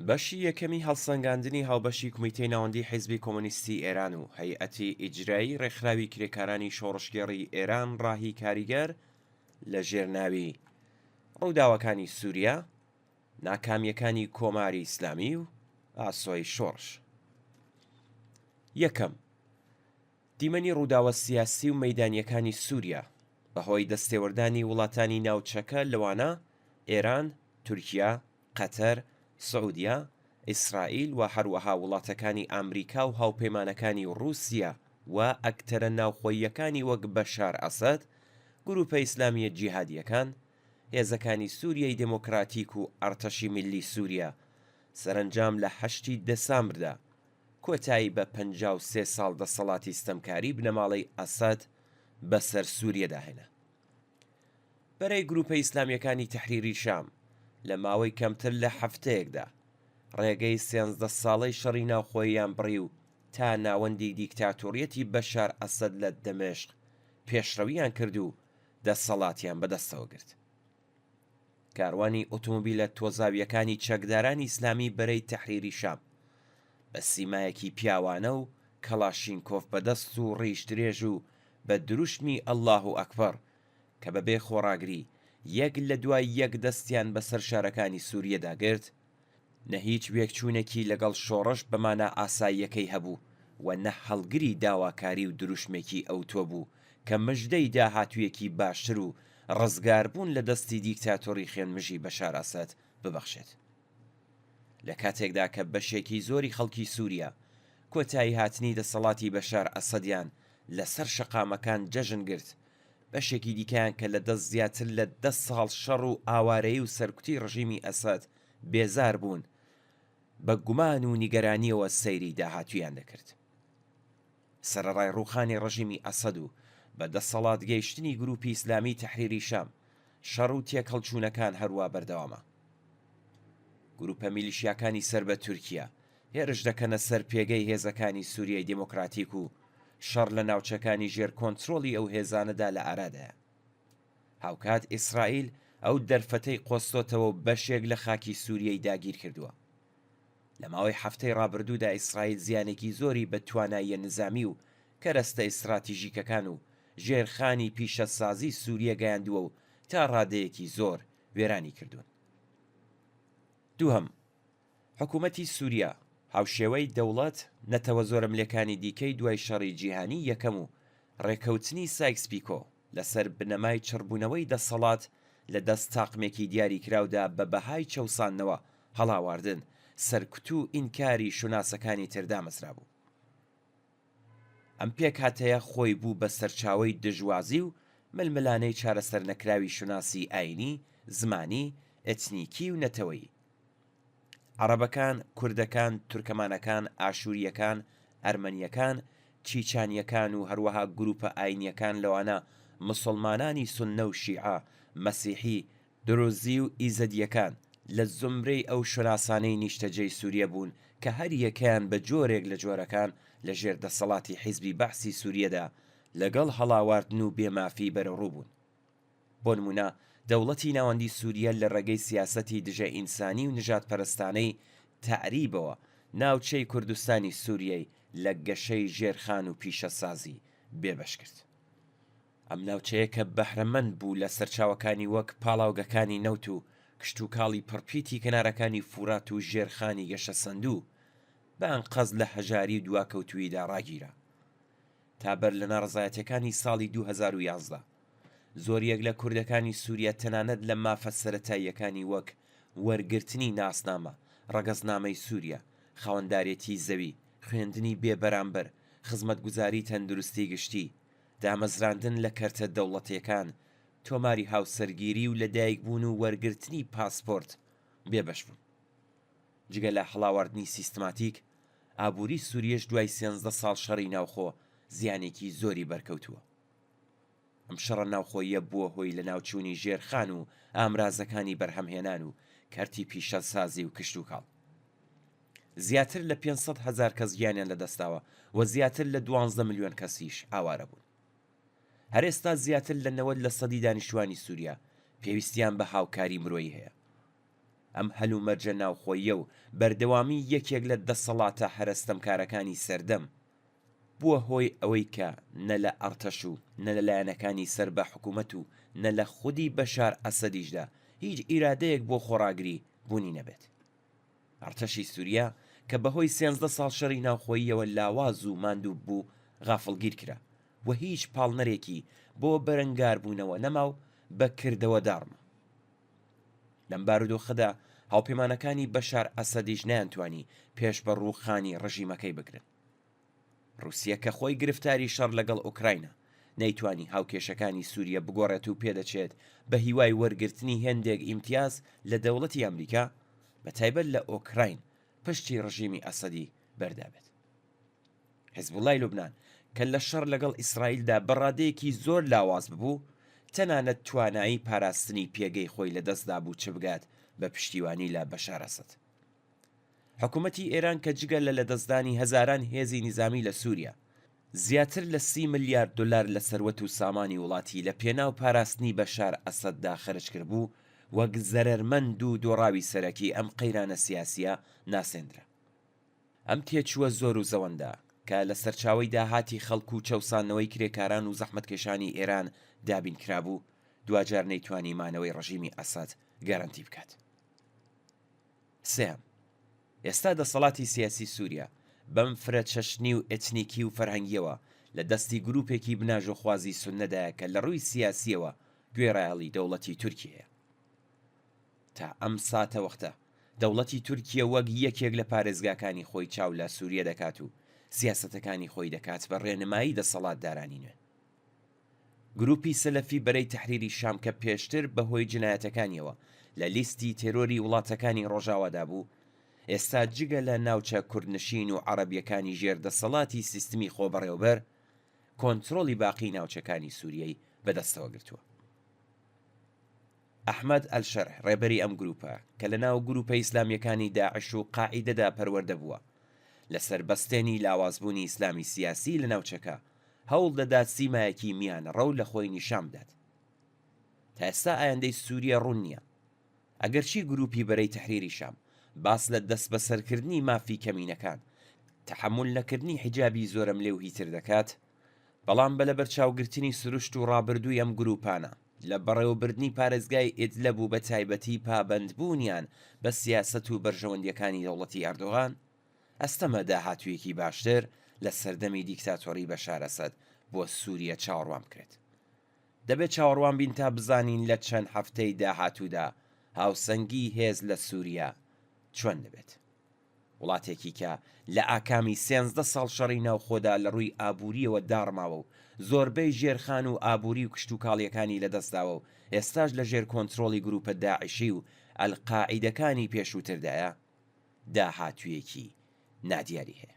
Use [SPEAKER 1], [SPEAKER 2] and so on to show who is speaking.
[SPEAKER 1] بەشی یەکەمی هەڵسەنگاندنی هاوبەشی کمیتەی ناوەندی حیزبی کۆمۆنیستی ئێران و هەیئەتی ئیجرایی ڕێکخراوی کرێکارانی شۆڕشگێڕی ئێران ڕاهی کاریگەر لە ژێرناوی ڕووداوەکانی سووریا، ناکامیەکانی کۆماری ئیسلامی و ئاسۆی شۆڕش. یەکەم، دیمەنی ڕووداوە سیاسی و مەیدانیەکانی سووریا بەهۆی دەستێوەردانی وڵاتانی ناوچەکە لەوانە ئێران، تورکیا، قەتەر، سعودیا، ئیسرائیل و هەروەها وڵاتەکانی ئەمریکا و هاوپەیمانەکانی ڕووسیا و ئەکتەرە ناوخۆییەکانی وەک بەشار ئەسەد، گروپە ئیسلامیە جیهادیەکان، هێزەکانی سووریای دموکراتیک و ئەرتەشی میلی سووریا سەرنجام لە 8 دەسامبردا کۆتایی بە 53 ساڵ دەسەڵاتی ستەمکاری بنەماڵەی ئەسەد بەسەر سووریەدا هێنا. بەرەی گروپە ئیسلامیەکانی تەحریری شام لە ماوەی کەمتر لە هەفتەیەکدا ڕێگەی 13 ساڵەی شەڕی ناوخۆییان بڕی و تا ناوەندی دیکتاتۆریەتی بەشار ئەسەد لە دەمێشق پێشڕەویان کرد و دەسەڵاتیان بەدەستەوە گرت. کاروانی ئۆتۆمۆبیلە تۆزاویەکانی چەکدارانی ئیسلامی بەرەی تەحریری شام بە سیمایەکی پیاوانە و کەلاشینکۆف بەدەست و ڕیشدرێژ و بە دروشمی ئەڵڵاه ئەکبەر کە بەبێ خۆڕاگری یەک لە دوای یەک دەستیان بەسەر شارەکانی سووریەدا گرت، نە هیچ وێکچوونێکی لەگەڵ شۆڕش بەمانە ئاساییەکەی هەبوو و نە هەڵگری داواکاری و دروشمێکی ئەوتۆ بوو کە مژدەی داهاتوویەکی باشتر و ڕزگاربوون لە دەستی دیکتاتۆری خوێنمژی بەشار ئەسەد ببەخشێت. لە کاتێکدا کە بەشێکی زۆری خەڵکی سووریا کۆتایی هاتنی دەسەڵاتی بەشار ئەسەدیان لەسەر شەقامەکان جەژن گرت، بەشێکی دیکەیان کە لە دەست زیاتر لە 10 ساڵ شەڕ و ئاوارەیی و سەرکوتی ڕژیمی ئەسەد بێزار بوون، بە گومان و نیگەرانیەوە سەیری داهاتویان دەکرد. سەرەڕای ڕووخانی ڕژیمی ئەسەد و بە دەسەڵات گەیشتنی گروپی ئیسلامی تەحریری شام، شەڕ و تێکەڵچوونەکان هەروە بەردەوامە. گروپە میلیشیاکانی سەر بە تورکیا هێرش دەکەنە سەر پێگەی هێزەکانی سووریای دموکراتیک و شەڕ لە ناوچەکانی ژێر کۆنتترۆلی ئەو هێزانەدا لە ئارادایە. هاوکات ئیسرائیل ئەو دەرفەتەی قۆستۆتەوە و بەشێک لە خاکی سووریای داگیر کردووە. لە ماوەی هەفتەی ڕابردوودا ئیسرائیل زیانێکی زۆری بە تواناییە نظامی و کەرەستە ئیستراتیژیکەکان و ژێرخانی پیشەسازی سووریە گەیاندووە و تا ڕادەیەکی زۆر وێرانی کردوون. دووهەم، حکوومەتی سووریا هاوشێوەی دەوڵەت نەتەوە زۆرە ملەکانی دیکەی دوای شەڕی جیهانی یەکەم و ڕێکەوتنی سایکس پیکۆ لەسەر بنەمای چڕبوونەوەی دەسەڵات لە دەست تاقمێکی دیاریکراودا بە بەهای چەوسانەوە هەڵاواردن سەرکوت و ئینکاری شوناسەکانی تردا مەسرا بوو. ئەم پێک هاتەیە خۆی بوو بە سەرچاوەی دژوازی و ململانەی چارەسەر نەکراوی شوناسی ئاینی، زمانی، ئەتنیکی و نەتەوەیی. عەرەبەکان، کوردەکان، تورکمانەکان، ئاشووریەکان، ئەرمەنیەکان، چیچانیەکان و هەروەها گروپە ئاینیەکان لەوانە مسڵمانانی سوننە و شیعە، مەسیحی، درۆزی و ئیزەدیەکان لە زومرەی ئەو شوناسانەی نیشتەجێی سووریە بوون کە هەر یەکەیان بە جۆرێک لە جۆرەکان لە ژێر دەسەڵاتی حیزبی بەعسی سووریەدا لەگەڵ هەڵاواردن و بێمافی بەرەڕوو بوون. بۆ نمونە دەوڵەتی ناوەندی سووریا لە ڕێگەی سیاسەتی دژە ئینسانی و نژاد پەرستانەی تەعریبەوە ناوچەی کوردستانی سووریای لە گەشەی ژێرخان و پیشەسازی بێبەش کرد. ئەم ناوچەیە کە بەهرەمەند بوو لە سەرچاوەکانی وەک پاڵاوگەکانی نەوت و کشت و کاڵی پڕپیتی کەنارەکانی فورات و ژێرخانی گەشە سندوو بە ئەنقەز لە هەژاری و دواکەوتوییدا ڕاگیرە. تا بەر لە ناڕزایەتەکانی ساڵی 2011 زۆریەک لە کوردەکانی سووریا تەنانەت لە مافە سەرەتاییەکانی وەک وەرگرتنی ناسنامە، ڕەگەزنامەی سووریا، خاوەندارێتی زەوی، خوێندنی بێبەرامبەر، خزمەتگوزاری تەندروستی گشتی، دامەزراندن لە کەرتە دەوڵەتیەکان، تۆماری هاوسەرگیری و لەدایکبوون و وەرگرتنی پاسپۆرت بێبەش بوون. جگە لە هەڵاواردنی سیستماتیک، ئابووری سووریەش دوای 13 ساڵ شەڕی ناوخۆ زیانێکی زۆری بەرکەوتووە. ئەم شەڕە ناوخۆیە بووە هۆی لە ناوچوونی ژێرخان و ئامرازەکانی بەرهەمهێنان و کەرتی پیشەسازی و کشت و کاڵ. زیاتر لە 500,000 کەس گیانیان لەدەستاوە و زیاتر لە 12 ملیۆن کەسیش ئاوارە بوون. هەر ئێستا زیاتر لە 90% دانیشتوانی سووریا پێویستیان بە هاوکاری مرۆیی هەیە. ئەم هەلومەرجە ناوخۆییە و بەردەوامی یەکێک لە دەسەڵاتە هەرەستەمکارەکانی سەردەم بووە هۆی ئەوەی کە نە لە ئەرتەش و نە لە لایەنەکانی سەر بە حکوومەت و نە لە خودی بەشار ئەسەدیشدا هیچ ئیرادەیەک بۆ خۆڕاگری بوونی نەبێت. ئەرتەشی سووریا کە بەهۆی 13 ساڵ شەڕی ناوخۆییەوە لاواز و ماندوو بوو غافڵگیر کرا و هیچ پاڵنەرێکی بۆ بەرەنگاربوونەوە نەما و بەکردەوە داڕمە. لەم بارودۆخەدا هاوپەیمانەکانی بەشار ئەسەدیش نەیانتوانی پێش بە ڕووخانی ڕژیمەکەی بگرن. رووسیا کە خۆی گرفتاری شەڕ لەگەڵ ئوکراینە نەیتوانی هاوکێشەکانی سووریا بگۆڕێت و پێدەچێت بە هیوای وەرگرتنی هێندێک ئیمتیاز لە دەوڵەتی ئەمریکا بە تایبەت لە ئۆکراین پشتی ڕژیمی ئەسەدی بەردابێت. حیزبوڵای لوبنان کە لە شەڕ لەگەڵ ئیسرائیلدا بەڕادەیەکی زۆر لاواز ببوو تەنانەت توانایی پاراستنی پێگەی خۆی لەدەستدا بوو چ بگات بە پشتیوانی لە بەشار ئەسەد. حکوومەتی ئێران کە جگە لە لەدەستدانی هەزاران هێزی نیزامی لە سووریا زیاتر لە 30 ملیارد دلار لە سەروەت و سامانی وڵاتی لە پێناو پاراستنی بەشار ئەسەددا خەرج کرد بوو وەک زەرەرمەند و دۆڕاوی سەرەکی ئەم قەیرانە سیاسیە ناسێندرا. ئەم تێچووە زۆر و زەوەندا کە لە سەرچاوەی داهاتی خەڵکو و چەوسانەوەی کرێکاران و زەحمەتکێشانی ئێران دابین کرابوو دوجار نەیتوانی مانەوەی ڕژیمی ئەسەد گەرانتی بکات. سێم، ئێستا دەسەڵاتی سیاسی سووریا بەم فرەچەشنی و ئێتنیکی و فەرهەنگیەوە لە دەستی گروپێکی بناژۆخوازی سوننەدایە کە لە ڕووی سیاسیەوە گوێڕایەڵی دەوڵەتی تورکیەیە. تا ئەم ساتە وەختە دەوڵەتی تورکیە وەک یەکێک لە پارێزگاکانی خۆی چاو لە سووریا دەکات و سیاسەتەکانی خۆی دەکات بە ڕێنمایی دەسەڵاتدارانی نوێ. گروپی سەلەفی بەرەی تەحریری شام کە پێشتر بەهۆی جنایەتەکانیەوە لە لیستی تێرۆری وڵاتەکانی ڕۆژاوادا بوو ئێستا جگە لە ناوچە کوردنشین و عەرەبیەکانی ژێردەسەڵاتی سیستمی خۆبەڕێوەبەر کۆنتڕۆڵی باقی ناوچەکانی سووریەی بەدەستەوە گرتووە. ئەحمەد ئەلشەرح ڕێبەری ئەم گروپە کە لە ناو گروپە ئیسلامیەکانی داعش و قاعیدەدا پەروەردە بووە لەسەر بەستێنی لاوازبوونی ئیسلامی سیاسی لە ناوچەکە هەوڵ دەدات سیمایەکی میان ڕەو لە خۆی نیشان بدات. تا ئێستا ئایندەی سووریا ڕوون نییە. ئەگەرچی گروپی بەرەی تەحریری شام باس لە دەست بەسەرکردنی مافی کەمینەکان تەحمل نەکردنی حیجابی زۆرم لێو هیتر دەکات، بەڵام بە لە بەرچاوگرتنی سروشت و ڕابردووی ئەم گروپانە لە بەڕێوەبردنی پارێزگای ئیدلەب و بە تایبەتی پابەندبوونیان بە سیاسەت و بەرژەوەندیەکانی دەوڵەتی ئەردۆغان ئەستەمە داهاتوویەکی باشتر لە سەردەمی دیکتاتۆری بەشار ئەسەد بۆ سووریا چاوەڕوان بکرێت. دەبێت چاوەڕوان بین تا بزانین لە چەند هەفتەی داهاتوودا هاوسەنگی هێز لە سووریا چۆن دەبێت. وڵاتێکی کە لە ئاکامی 13 ساڵ شەڕی ناوخۆدا لە ڕووی ئابووریەوە داڕماوە و زۆربەی ژێرخان و ئابووری و کشتوکاڵیەکانی لەدەستداوە و ئێستاش لە ژێر کۆنتڕۆڵی گروپە داعشی و ئەلقاعیدەکانی پێشووتردایە داهاتوویەکی نادیاری هەیە.